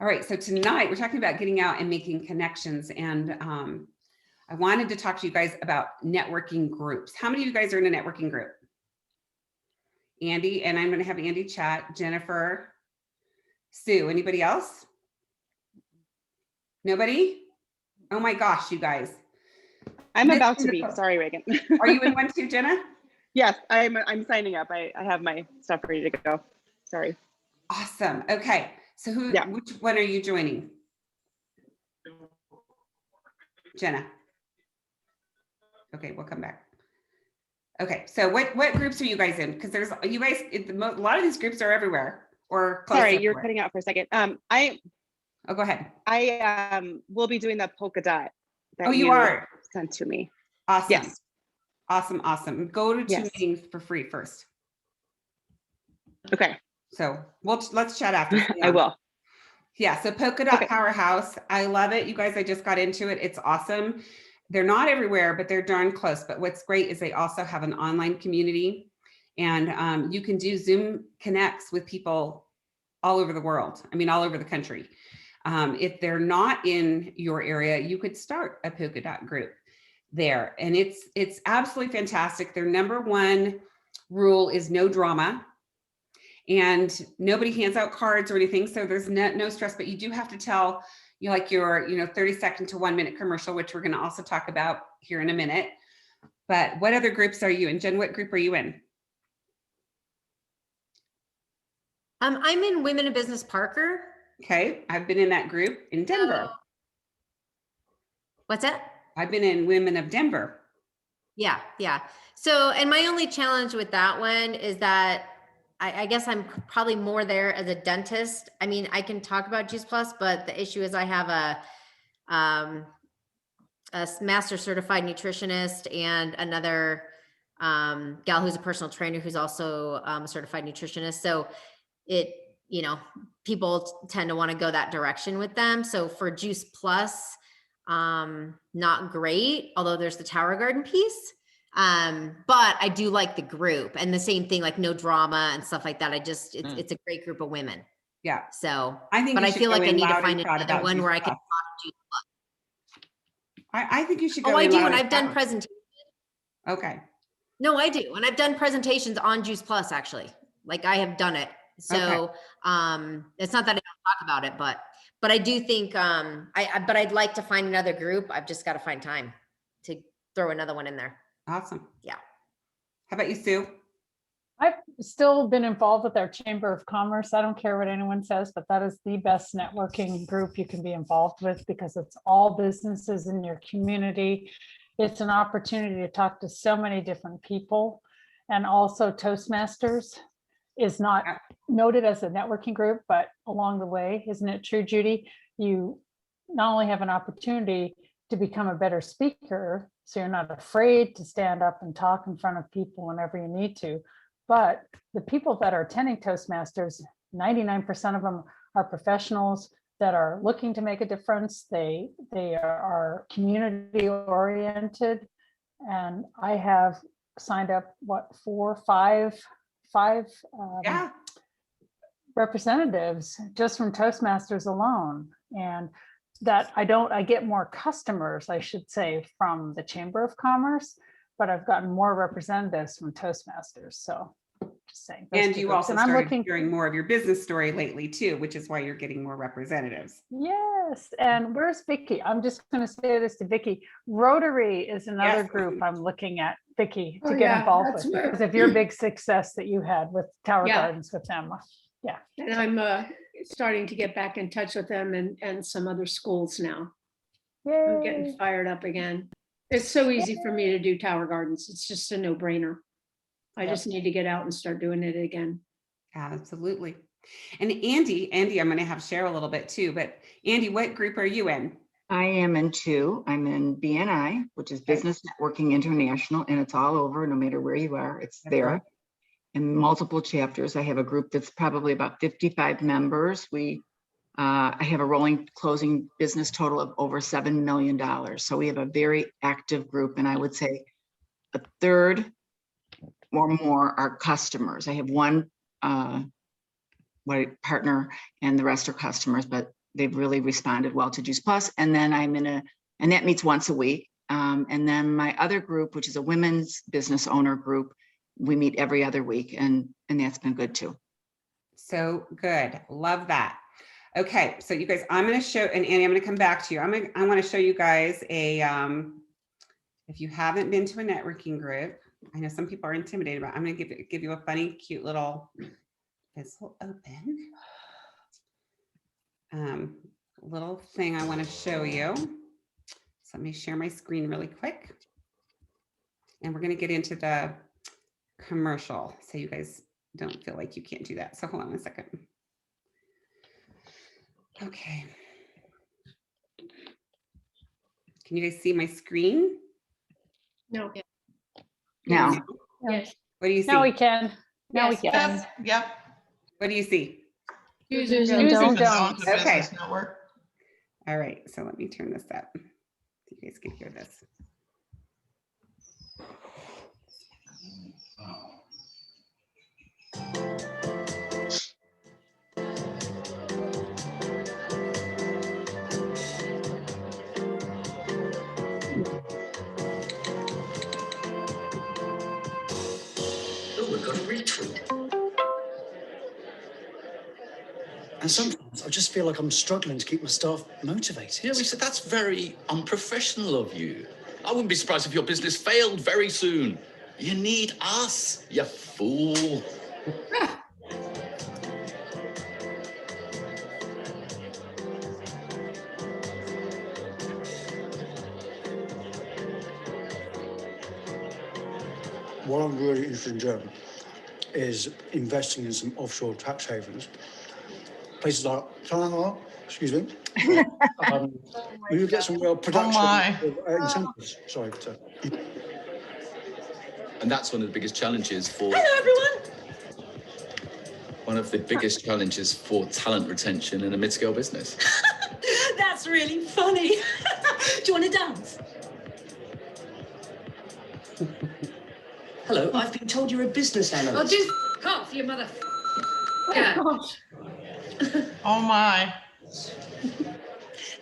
All right, so tonight we're talking about getting out and making connections, and I wanted to talk to you guys about networking groups. How many of you guys are in a networking group? Andy, and I'm going to have Andy chat. Jennifer, Sue, anybody else? Nobody? Oh my gosh, you guys. I'm about to be. Sorry, Reagan. Are you in one too, Jenna? Yes, I'm signing up. I have my stuff ready to go. Sorry. Awesome. Okay. So which one are you joining? Jenna. Okay, we'll come back. Okay, so what groups are you guys in? Because there's a lot of these groups are everywhere or close. Sorry, everywhere. You're cutting out for a second. Oh, go ahead. I will be doing the polka dot. That you are sent to me. Awesome. Yes. Awesome. Go to two meetings for free first. Okay. So let's chat after. I will. Yeah. So Polka Dot Powerhouse. I love it. You guys, I just got into it. It's awesome. They're not everywhere, but they're darn close. But what's great is they also have an online community, and you can do Zoom connects with people all over the world. I mean, all over the country. If they're not in your area, you could start a Polka Dot group there. And it's absolutely fantastic. Their number one rule is no drama. And nobody hands out cards or anything. So there's no stress, but you do have to tell your 30-second to 1-minute commercial, which we're going to also talk about here in a minute. But what other groups are you in? Jen, what group are you in? I'm in Women in Business Parker. Okay. I've been in that group in Denver. What's that? I've been in Women of Denver. Yeah. So, and my only challenge with that one is that I guess I'm probably more there as a dentist. I mean, I can talk about Juice Plus, but the issue is I have a master certified nutritionist and another gal who's a personal trainer who's also a certified nutritionist. So people tend to want to go that direction with them. So for Juice Plus, not great, although there's the Tower Garden piece. But I do like the group, and the same thing, like no drama and stuff like that. It's a great group of women. Yeah. So I feel like I need to find another one where I can talk to Juice Plus. I think you should go. Oh, I do. And I've done presentations. Okay. No, I do. And I've done presentations on Juice Plus, actually. Like I have done it. So, it's not that I don't talk about it, but I do think, but I'd like to find another group. I've just got to find time to throw another one in there. Awesome. Yeah. How about you, Sue? I've still been involved with our Chamber of Commerce. I don't care what anyone says, but that is the best networking group you can be involved with because it's all businesses in your community. It's an opportunity to talk to so many different people. And also Toastmasters is not noted as a networking group, but along the way, isn't it true, Judy? You not only have an opportunity to become a better speaker, so you're not afraid to stand up and talk in front of people whenever you need to, but the people that are attending Toastmasters, 99% of them are professionals that are looking to make a difference. They are community oriented, and I have signed up five representatives just from Toastmasters alone, and that I get more customers, I should say, from the Chamber of Commerce, but I've gotten more representatives from Toastmasters. So just saying. And you also started hearing more of your business story lately too, which is why you're getting more representatives. Yes. And where's Vicki? I'm just going to say this to Vicki. Rotary is another group I'm looking at, Vicki, to get involved with because of your big success that you had with Tower Gardens with them. Yeah. And I'm starting to get back in touch with them and some other schools now. Yay. I'm getting fired up again. It's so easy for me to do Tower Gardens. It's just a no-brainer. I just need to get out and start doing it again. Absolutely. And Andy, I'm going to have share a little bit too, but Andy, what group are you in? I am in two. I'm in BNI, which is Business Networking International, and it's all over, no matter where you are, it's there. In multiple chapters. I have a group that's probably about 55 members. I have a rolling closing business total of over $7 million. So we have a very active group, and I would say a third or more are customers. I have one partner and the rest are customers, but they've really responded well to Juice Plus. And then and that meets once a week. And then my other group, which is a women's business owner group, we meet every other week, and that's been good too. So good. Love that. Okay, so you guys, I'm going to show, and Annie, I'm going to come back to you. I want to show you guys if you haven't been to a networking group, I know some people are intimidated, but I'm going to give you a funny, cute little, this will open, little thing I want to show you. So let me share my screen really quick. And we're going to get into the commercial, so you guys don't feel like you can't do that. So hold on a second. Okay. Can you guys see my screen? No. Now, Yes. What do you see? Now we can. Now we Yes. can. Yep. What do you see? Users and and don'ts. don'ts. Okay. Business Network. All right, so let me turn this up so you guys can hear this. Oh, we've got a retweet. And sometimes I just feel like I'm struggling to keep my staff motivated. Yeah, we said that's very unprofessional of you. I wouldn't be surprised if your business failed very soon. You need us, you fool. What I'm really interested in doing is investing in some offshore tax havens. Places like, excuse me. We would get some real production my. incentives. Sorry. And that's one of the biggest challenges for... Hello, everyone. One of the biggest challenges for talent retention in a mid-scale business. That's really funny. Do you want to dance? Hello, I've been told you're a business Oh, analyst. just off, you mother. Yeah. Oh my.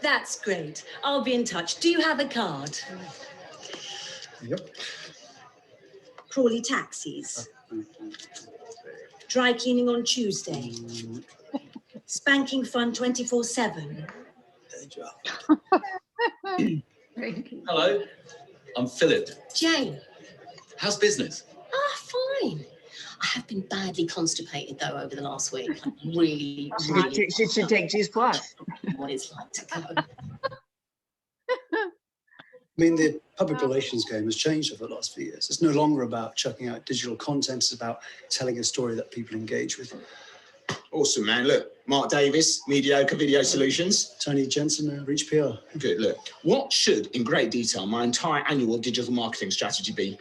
That's great. I'll be in touch. Do you have a card? Yep. Crawley taxis. Dry cleaning on Tuesday. Spanking fun 24/7. Hello, I'm Philip. Jane. How's business? Ah, fine. I have been badly constipated though over the last week. Like, really, really. she should take Juice Plus. What it's like to go. I mean, the public relations game has changed over the last few years. It's no longer about chucking out digital content. It's about telling a story that people engage with. Awesome, man. Look, Mark Davis, Mediocre Video Solutions. Tony Jensen, Reach PR. Good, look. What should, in great detail, my entire annual digital marketing strategy be?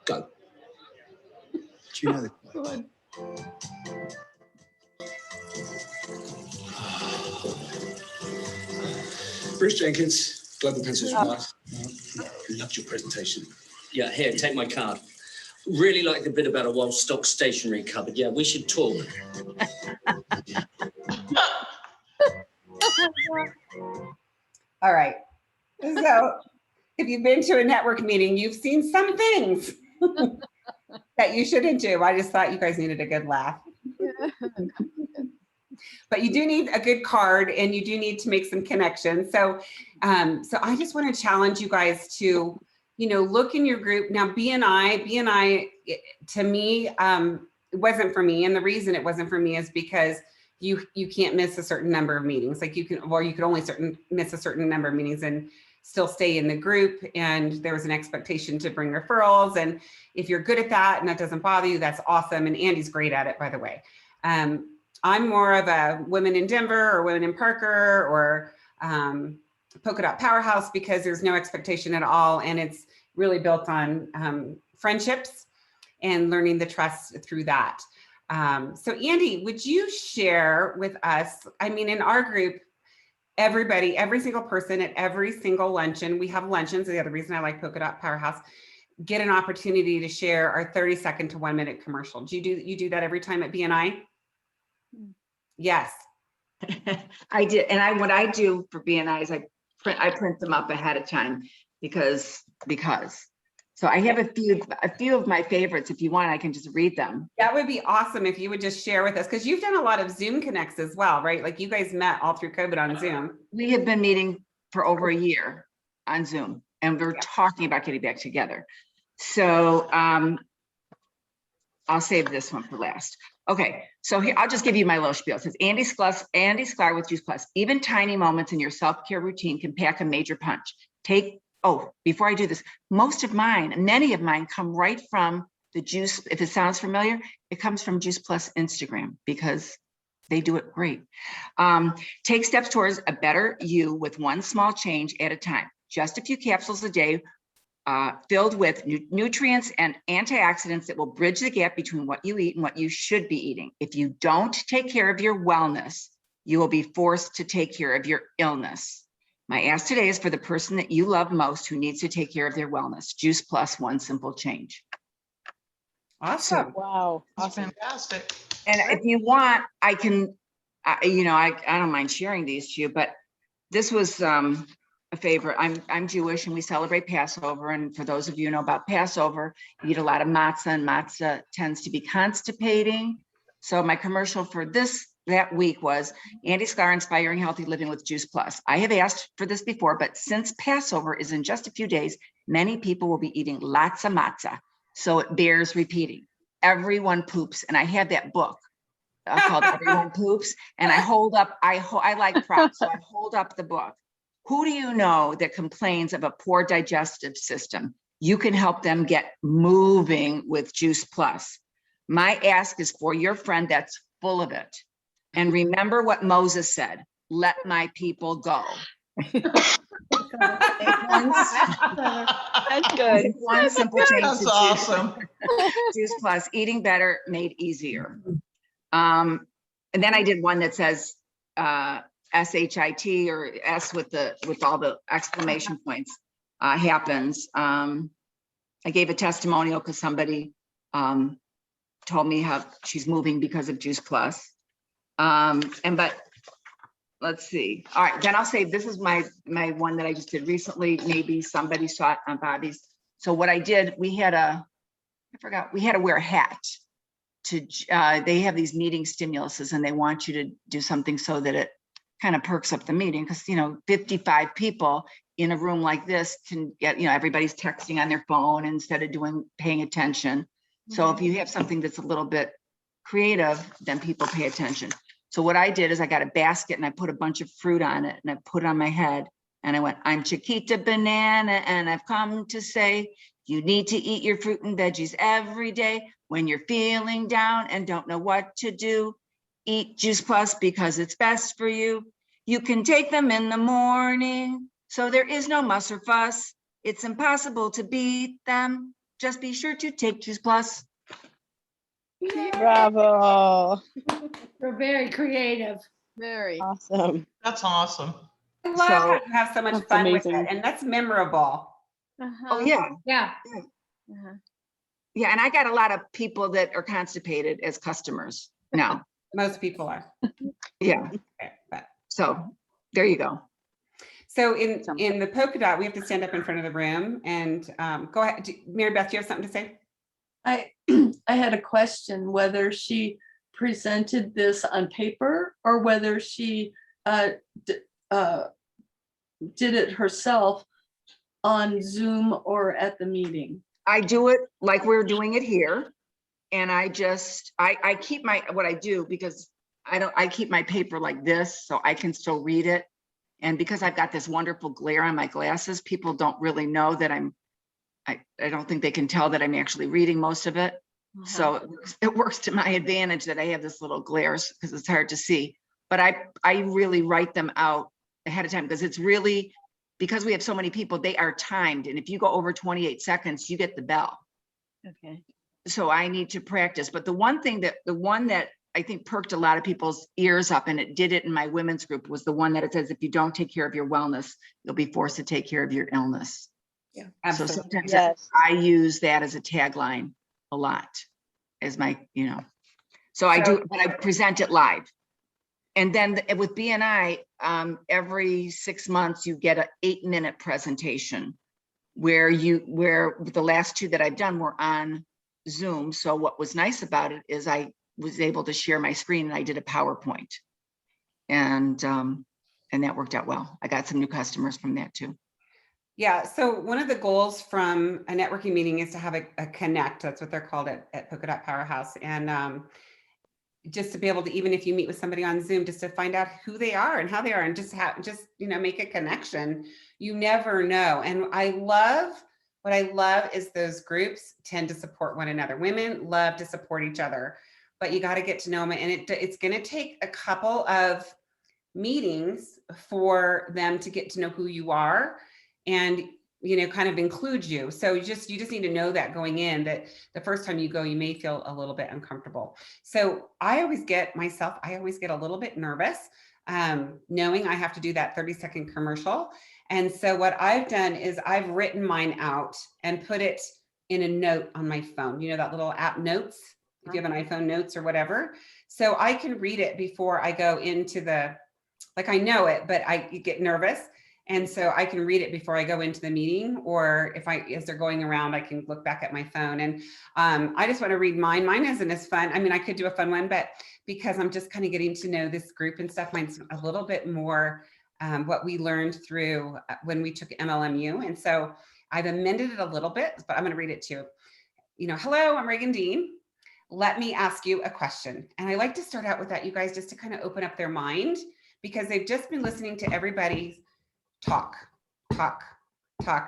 Go. Do you know the... Bruce Jenkins, Global Pencil Supplies. Loved your presentation. Yeah, here, take my card. Really like the bit about a wall stock stationery cupboard. Yeah, we should talk. All right. So if you've been to a network meeting, you've seen some things that you shouldn't do. I just thought you guys needed a good laugh. But you do need a good card, and you do need to make some connections. So, so I just want to challenge you guys to, look in your group. Now, BNI, to me, it wasn't for me. And the reason it wasn't for me is because you can't miss a certain number of meetings. Like you could only miss a certain number of meetings and still stay in the group. And there was an expectation to bring referrals. And if you're good at that and that doesn't bother you, that's awesome. And Andy's great at it, by the way. I'm more of a Women in Denver or Women in Parker or Polka Dot Powerhouse, because there's no expectation at all. And it's really built on friendships and learning the trust through that. So Andy, would you share with us, I mean, in our group, everybody, every single person at every single luncheon, we have luncheons, the other reason I like Polka Dot Powerhouse, get an opportunity to share our 30-second to 1-minute commercial. You do that every time at BNI? Yes. I did, and what I do for BNI is I print them up ahead of time because. So I have a few of my favorites. If you want, I can just read them. That would be awesome if you would just share with us, because you've done a lot of Zoom connects as well, right? Like you guys met all through COVID on Zoom. We have been meeting for over a year on Zoom, and we're talking about getting back together. So I'll save this one for last. Okay, so here, I'll just give you my little spiel. It says, Andy Sklar with Juice Plus. Even tiny moments in your self-care routine can pack a major punch. Before I do this, many of mine come right from the Juice. If it sounds familiar, it comes from Juice Plus Instagram because they do it great. Take steps towards a better you with one small change at a time. Just a few capsules a day filled with nutrients and antioxidants that will bridge the gap between what you eat and what you should be eating. If you don't take care of your wellness, you will be forced to take care of your illness. My ask today is for the person that you love most who needs to take care of their wellness. Juice Plus, one simple change. Awesome. Wow. That's Awesome. fantastic. And if you want, I can, I don't mind sharing these to you, but this was a favorite. I'm Jewish and we celebrate Passover. And for those of you who know about Passover, you eat a lot of matzah, and matzah tends to be constipating. So my commercial for that week was Andy Sklar Inspiring Healthy Living with Juice Plus. I have asked for this before, but since Passover is in just a few days, many people will be eating lots of matzah. So it bears repeating. Everyone poops. And I have that book called Everyone Poops. And I like props, so I hold up the book. Who do you know that complains of a poor digestive system? You can help them get moving with Juice Plus. My ask is for your friend that's full of it. And remember what Moses said, let my people go. That's good. One simple change. That's awesome. Juice Plus, eating better made easier. And then I did one that says SHIT or S with all the exclamation points happens. I gave a testimonial because somebody told me how she's moving because of Juice Plus. But let's see. All right, then I'll say this is my one that I just did recently. Maybe somebody saw it on Bobby's. So what I did, we had to wear a hat to, they have these meeting stimuluses and they want you to do something so that it kind of perks up the meeting. Cause 55 people in a room like this can get, everybody's texting on their phone instead of paying attention. So if you have something that's a little bit creative, then people pay attention. So what I did is I got a basket and I put a bunch of fruit on it and I put it on my head and I went, I'm Chiquita Banana and I've come to say, you need to eat your fruit and veggies every day. When you're feeling down and don't know what to do, eat Juice Plus because it's best for you. You can take them in the morning, so there is no muss or fuss. It's impossible to beat them. Just be sure to take Juice Plus. Bravo. We're very creative. Very awesome. That's awesome. I love how you have so much That's fun amazing. with it, and that's memorable. Oh yeah. Yeah. Yeah, and I got a lot of people that are constipated as customers now. Most people are. Yeah. Okay, but- So there you go. So in the polka dot, we have to stand up in front of the room and go ahead. Mary Beth, do you have something to say? I had a question whether she presented this on paper or whether she did it herself on Zoom or at the meeting. I do it like we're doing it here. And I keep what I do because I keep my paper like this so I can still read it. And because I've got this wonderful glare on my glasses, people don't really know that I don't think they can tell that I'm actually reading most of it. So it works to my advantage that I have this little glare because it's hard to see. But I really write them out ahead of time because it's really, because we have so many people, they are timed. And if you go over 28 seconds, you get the bell. Okay. So I need to practice. But the one that I think perked a lot of people's ears up, and it did it in my women's group, was the one that it says, if you don't take care of your wellness, you'll be forced to take care of your illness. Yeah, So absolutely. sometimes I use that as a tagline a lot as my, so I do, but I present it live. And then with BNI, every 6 months, you get an 8-minute presentation where the last 2 that I've done were on Zoom. So what was nice about it is I was able to share my screen and I did a PowerPoint. And that worked out well. I got some new customers from that too. Yeah, so one of the goals from a networking meeting is to have a connect. That's what they're called at Polka Dot Powerhouse. And just to be able to, even if you meet with somebody on Zoom, just to find out who they are and how they are, and just make a connection. You never know. And what I love is those groups tend to support one another. Women love to support each other, but you got to get to know them. And it's going to take a couple of meetings for them to get to know who you are and kind of include you. So you just need to know that going in, that the first time you go, you may feel a little bit uncomfortable. So I always get a little bit nervous, knowing I have to do that 30-second commercial. And so what I've done is I've written mine out and put it in a note on my phone, that little app Notes, if you have an iPhone, Notes or whatever. So I can read it before I go into I know it, but I get nervous. And so I can read it before I go into the meeting, or as they're going around, I can look back at my phone. And I just want to read mine. Mine isn't as fun. I mean, I could do a fun one, but because I'm just kind of getting to know this group and stuff, mine's a little bit more what we learned through when we took MLMU. And so I've amended it a little bit, but I'm going to read it too. Hello, I'm Reagan Dean. Let me ask you a question. And I like to start out with that, you guys, just to kind of open up their mind, because they've just been listening to everybody talk.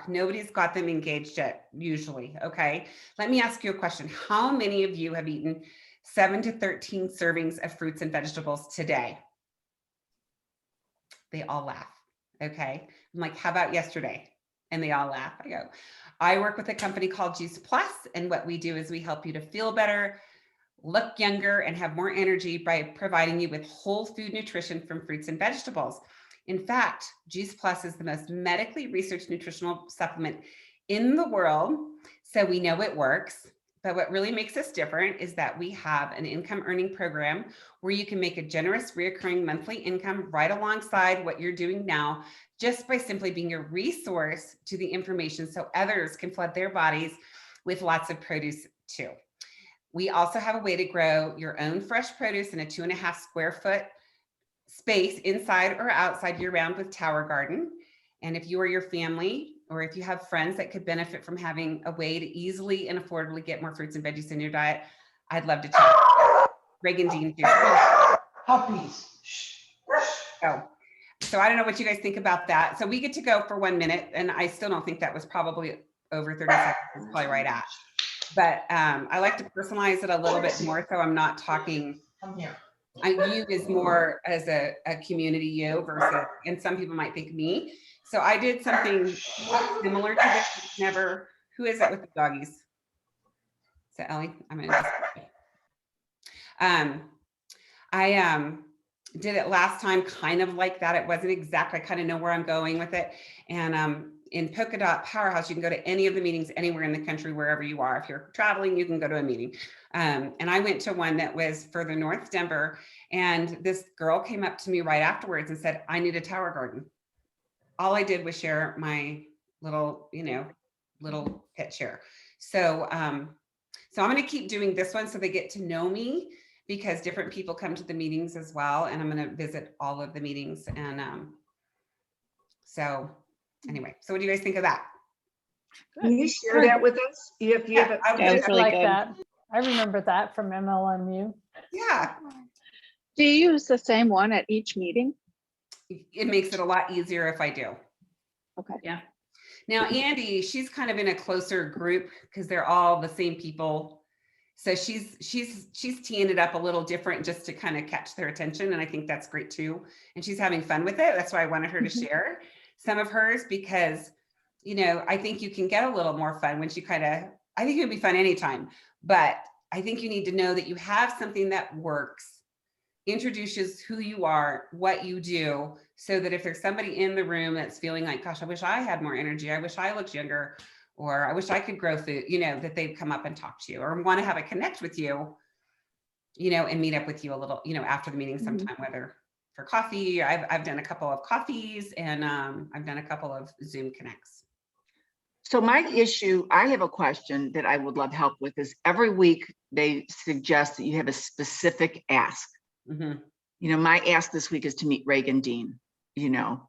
Nobody's got them engaged yet, usually. Okay. Let me ask you a question. How many of you have eaten 7 to 13 servings of fruits and vegetables today? They all laugh. Okay. I'm like, how about yesterday? And they all laugh. I go, I work with a company called Juice Plus. And what we do is we help you to feel better, look younger, and have more energy by providing you with whole food nutrition from fruits and vegetables. In fact, Juice Plus is the most medically researched nutritional supplement in the world. So we know it works. But what really makes us different is that we have an income earning program where you can make a generous reoccurring monthly income right alongside what you're doing now, just by simply being a resource to the information so others can flood their bodies with lots of produce too. We also have a way to grow your own fresh produce in a 2.5 square foot space inside or outside year round with Tower Garden. And if you or your family, or if you have friends that could benefit from having a way to easily and affordably get more fruits and veggies in your diet, I'd love to chat. Reagan Dean here. Puppies. So I don't know what you guys think about that. So we get to go for 1 minute, and I still don't think that was probably over 30 seconds. It's probably right at. But I like to personalize it a little bit more, so I'm not talking. Come here. You is more as a community you versus, and some people might think me. So I did something similar to this. Never, who is it with the doggies? Is that Ellie? I'm gonna I did it last time kind of like that. It wasn't exact. I kind of know where I'm going with it. And in Polka Dot Powerhouse, you can go to any of the meetings anywhere in the country, wherever you are. If you're traveling, you can go to a meeting. And I went to one that was further north, Denver. And this girl came up to me right afterwards and said, I need a Tower Garden. All I did was share my little, little pet share. So, so I'm going to keep doing this one so they get to know me, because different people come to the meetings as well. And I'm going to visit all of the meetings. And so anyway, so what do you guys think of that? Can you share that with us? If you have it. That's really like good. that. I remember that from MLMU. Yeah. Do you use the same one at each meeting? It makes it a lot easier if I do. Okay. Yeah. Now, Andy, she's kind of in a closer group because they're all the same people. So she's teeing it up a little different just to kind of catch their attention. And I think that's great too. And she's having fun with it. That's why I wanted her to share some of hers, because, I think you can get a little more fun when she I think it would be fun anytime, but I think you need to know that you have something that works, introduces who you are, what you do, so that if there's somebody in the room that's feeling like, gosh, I wish I had more energy, I wish I looked younger, or I wish I could grow food, that they'd come up and talk to you, or want to have a connect with you, and meet up with you a little, after the meeting sometime, whether for coffee. I've done a couple of coffees, and I've done a couple of Zoom connects. So my issue, I have a question that I would love help with is every week they suggest that you have a specific ask. Mhm. You know, my ask this week is to meet Reagan Dean, you know,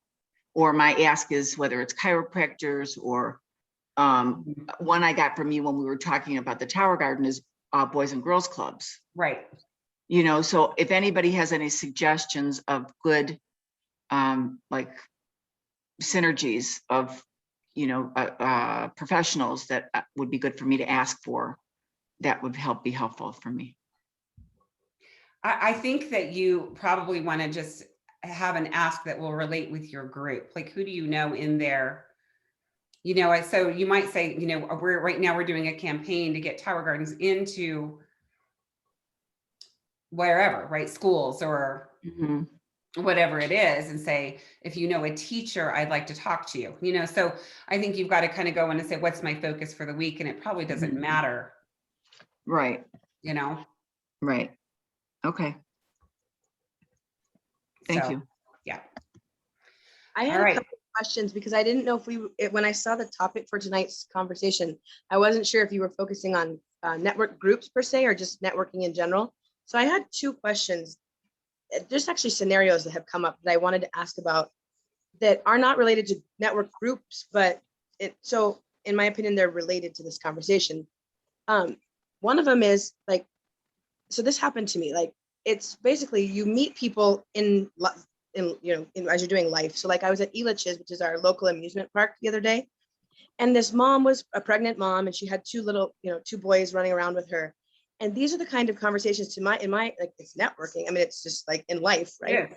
or my ask is whether it's chiropractors or one I got from you when we were talking about the Tower Garden is Boys and Girls Clubs. Right. You know, so if anybody has any suggestions of good, like synergies of, you know, professionals that would be good for me to ask for, that would be helpful for me. I think that you probably want to just have an ask that will relate with your group. Like, who do you know in there? You know, so you might say, you know, right now we're doing a campaign to get Tower Gardens into wherever, right? Schools or whatever it is, and say, if you know a teacher, I'd like to talk to you, you know? So I think you've got to kind of go in and say, what's my focus for the week? And it probably doesn't matter. Right. You know? Right. Okay. Thank So, you. Yeah. I had All a right. couple of questions because I didn't know if when I saw the topic for tonight's conversation, I wasn't sure if you were focusing on network groups per se or just networking in general. So I had two questions. There's actually scenarios that have come up that I wanted to ask about that are not related to network groups, but so in my opinion, they're related to this conversation. One of them is like, so this happened to me, like, it's basically you meet people in as you're doing life. So like I was at Elitch's, which is our local amusement park the other day. And this mom was a pregnant mom and she had two boys running around with her. And these are the kind of conversations in my, like it's networking. I mean, it's just like in life, right? Yeah.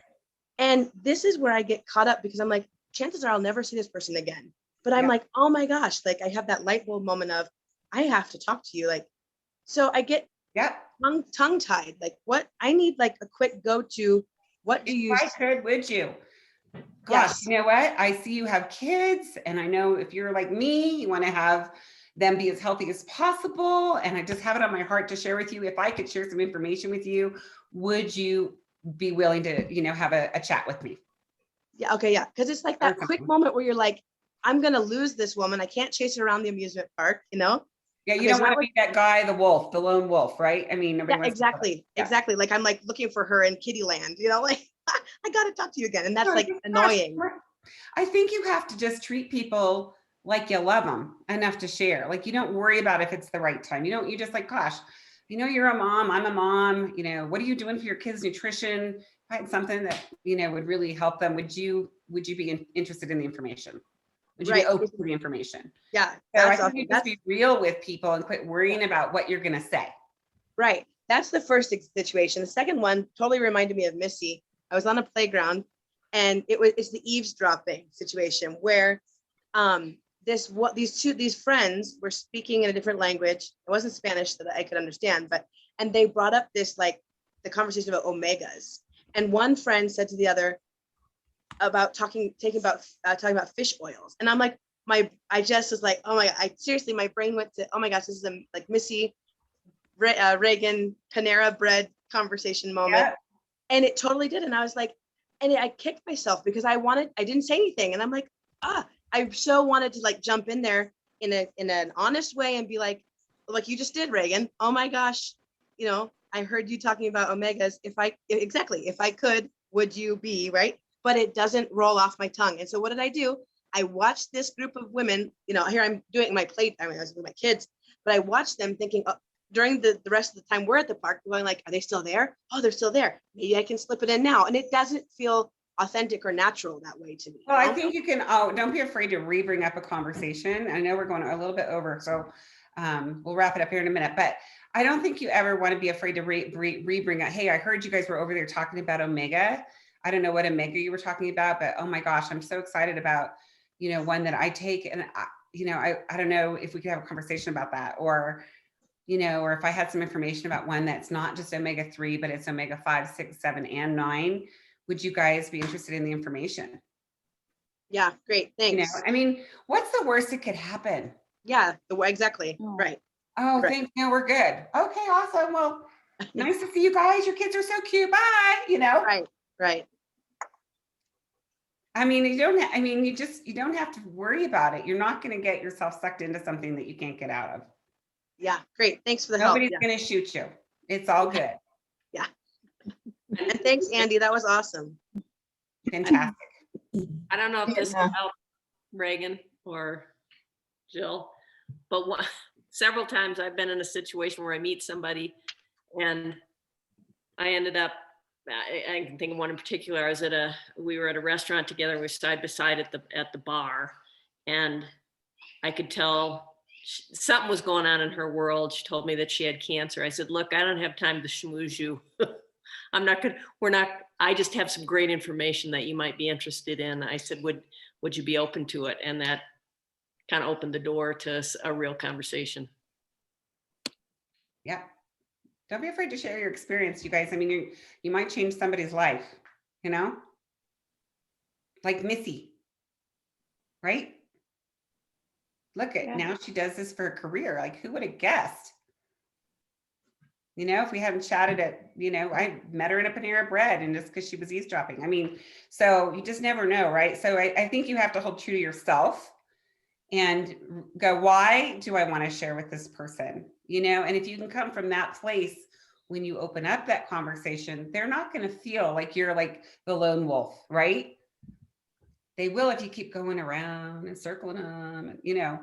And this is where I get caught up because I'm like, chances are I'll never see this person again. But I'm like, oh my gosh, like I have that light bulb moment of, I have to talk to you. Like, so I get tongue tied. Like what I need, like a quick go-to. What do you? If I could, would you? Gosh, you know what? I see you have kids, and I know if you're like me, you want to have them be as healthy as possible. And I just have it on my heart to share with you. If I could share some information with you, would you be willing to, you know, have a chat with me? Yeah. Okay. Yeah. Because it's like that quick moment where you're like, I'm going to lose this woman. I can't chase her around the amusement park, you know? Yeah. You don't want to be that guy, the wolf, the lone wolf, right? I mean, yeah, exactly. Exactly. Like I'm like looking for her in Kittyland, you know, like I got to talk to you again. And that's like annoying. I think you have to just treat people like you love them enough to share. Like you don't worry about if it's the right time. You just like, gosh, you know, you're a mom, I'm a mom, you know, what are you doing for your kids' nutrition? If I had something that, you know, would really help them, would you be interested in the information? Would you be open to the information? Yeah. So I think you just be real with people and quit worrying about what you're going to say. Right. That's the first situation. The second one totally reminded me of Missy. I was on a playground and it's the eavesdropping situation where these friends were speaking in a different language. It wasn't Spanish that I could understand, and they brought up this, like the conversation about omegas. And one friend said to the other about talking about fish oils. And I'm like, I just was like, oh my God, seriously, my brain went to, oh my gosh, this is a like Missy Reagan Panera Bread conversation moment. Yeah. And it totally did. And I was like, and I kicked myself because I didn't say anything. And I'm like, I so wanted to like jump in there in an honest way and be like you just did, Reagan. Oh my gosh, you know, I heard you talking about omegas. If I could, would you be, right? But it doesn't roll off my tongue. And so what did I do? I watched this group of women, you know, here I'm doing my plate. I mean, I was with my kids, but I watched them thinking, during the rest of the time we're at the park, going like, are they still there? Oh, they're still there. Maybe I can slip it in now. And it doesn't feel authentic or natural that way to me. Well, I think you can, don't be afraid to bring up a conversation. I know we're going a little bit over, so we'll wrap it up here in a minute, but I don't think you ever want to be afraid to bring up, hey, I heard you guys were over there talking about Omega. I don't know what Omega you were talking about, but oh my gosh, I'm so excited about, you know, one that I take. And you know, I don't know if we could have a conversation about that, or, you know, or if I had some information about one that's not just omega-3, but it's omega-5, 6, 7, and 9. Would you guys be interested in the information? Yeah, great. Thanks. You know, I mean, what's the worst that could happen? Yeah, exactly. Right. Oh, right. Thanks. No, we're good. Okay, awesome. Well, nice to see you guys. Your kids are so cute. Bye. You know? Right. I mean, you don't, I mean, you don't have to worry about it. You're not going to get yourself sucked into something that you can't get out of. Yeah, great. Thanks for the help. Nobody's Yeah. going to shoot you. It's all good. Yeah. And thanks, Andy. That was awesome. Fantastic. I don't know if this Yeah. will help Reagan or Jill, but several times I've been in a situation where I meet somebody and I ended up, I can think of one in particular. We were at a restaurant together. We were side by side at the bar, and I could tell something was going on in her world. She told me that she had cancer. I said, look, I don't have time to schmooze you. I just have some great information that you might be interested in. I said, would you be open to it? And that kind of opened the door to a real conversation. Yeah. Don't be afraid to share your experience, you guys. I mean, you might change somebody's life, you know? Like Missy, right? Look at, now she does this for a career. Like, who would have guessed? You know, if we hadn't chatted I met her in a Panera Bread, and just because she was eavesdropping. I mean, so you just never know, right? So I think you have to hold true to yourself and go, why do I want to share with this person? You know, and if you can come from that place, when you open up that conversation, they're not going to feel like you're like the lone wolf, right? They will if you keep going around and circling them, and, you know.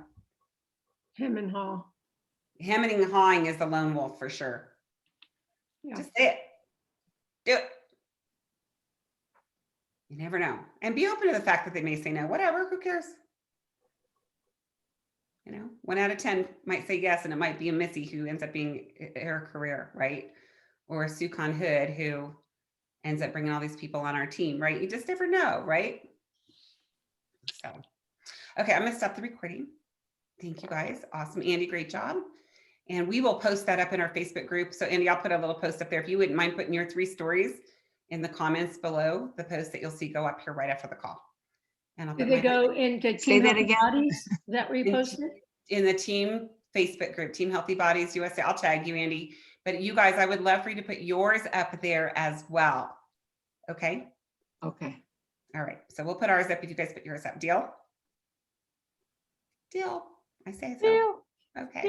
Hem and haw. Hemming and hawing is the lone wolf for sure. Yeah. Just say it. Do it. You never know. And be open to the fact that they may say no. Whatever, who cares? You know, 1 out of 10 might say yes, and it might be a Missy who ends up being her career, right? Or a Sukon Hood who ends up bringing all these people on our team, right? You just never know, right? So, okay, I'm gonna stop the recording. Thank you guys. Awesome. Andy, great job. And we will post that up in our Facebook group. So Andy, I'll put a little post up there. If you wouldn't mind putting your 3 stories in the comments below the post that you'll see go up here right after the call. And I'll Did put they go into Say Team that Healthy again. Bodies? Is that where you posted? in the team Facebook group, Team Healthy Bodies USA. I'll tag you, Andy. But you guys, I would love for you to put yours up there as well. Okay. Okay. All right. So we'll put ours up if you guys put yours up. Deal? Deal. I say so. Deal. Okay.